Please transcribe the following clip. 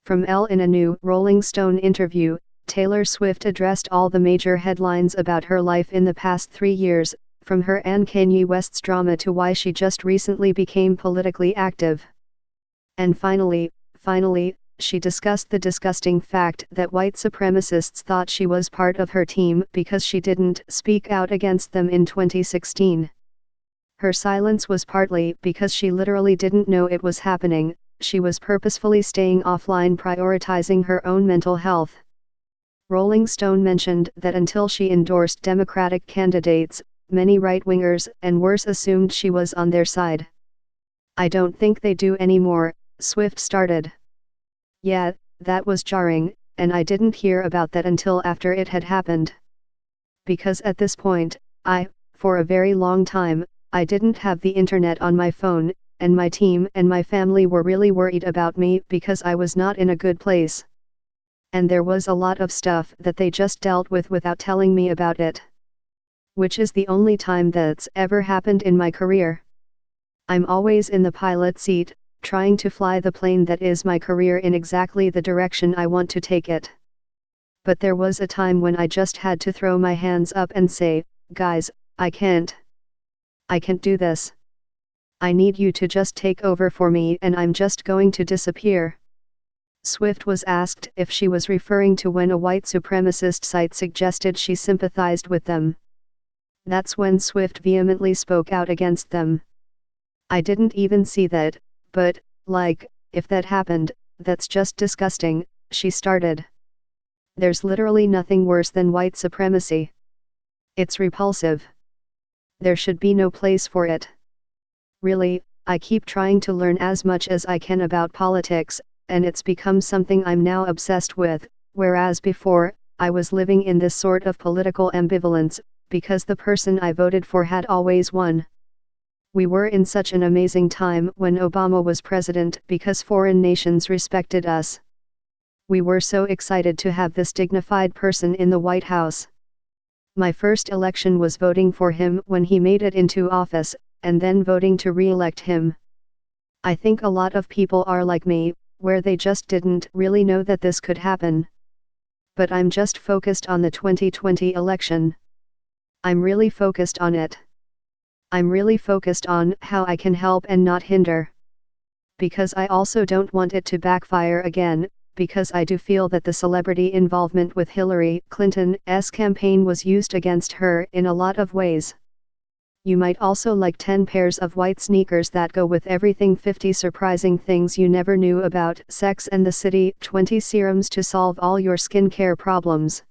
From Elle in a new Rolling Stone interview, Taylor Swift addressed all the major headlines about her life in the past 3 years, from her and Kanye West's drama to why she just recently became politically active. And finally, she discussed the disgusting fact that white supremacists thought she was part of her team because she didn't speak out against them in 2016. Her silence was partly because she literally didn't know it was happening. She was purposefully staying offline, prioritizing her own mental health. Rolling Stone mentioned that until she endorsed Democratic candidates, many right-wingers and worse assumed she was on their side. "I don't think they do anymore," Swift started. "Yeah, that was jarring, and I didn't hear about that until after it had happened. Because at this point, for a very long time, I didn't have the internet on my phone, and my team and my family were really worried about me because I was not in a good place. And there was a lot of stuff that they just dealt with without telling me about it. Which is the only time that's ever happened in my career. I'm always in the pilot seat, trying to fly the plane that is my career in exactly the direction I want to take it. But there was a time when I just had to throw my hands up and say, guys, I can't do this. I need you to just take over for me and I'm just going to disappear." Swift was asked if she was referring to when a white supremacist site suggested she sympathized with them. That's when Swift vehemently spoke out against them. "I didn't even see that, but, if that happened, that's just disgusting," she started. "There's literally nothing worse than white supremacy. It's repulsive. There should be no place for it. Really, I keep trying to learn as much as I can about politics, and it's become something I'm now obsessed with, whereas before, I was living in this sort of political ambivalence, because the person I voted for had always won. We were in such an amazing time when Obama was president because foreign nations respected us. We were so excited to have this dignified person in the White House. My first election was voting for him when he made it into office, and then voting to re-elect him. I think a lot of people are like me, where they just didn't really know that this could happen. But I'm just focused on the 2020 election. I'm really focused on it. I'm really focused on how I can help and not hinder. Because I also don't want it to backfire again, because I do feel that the celebrity involvement with Hillary Clinton's campaign was used against her in a lot of ways. You might also like 10 pairs of white sneakers that go with everything, 50 surprising things you never knew about Sex and the City, 20 serums to solve all your skincare problems.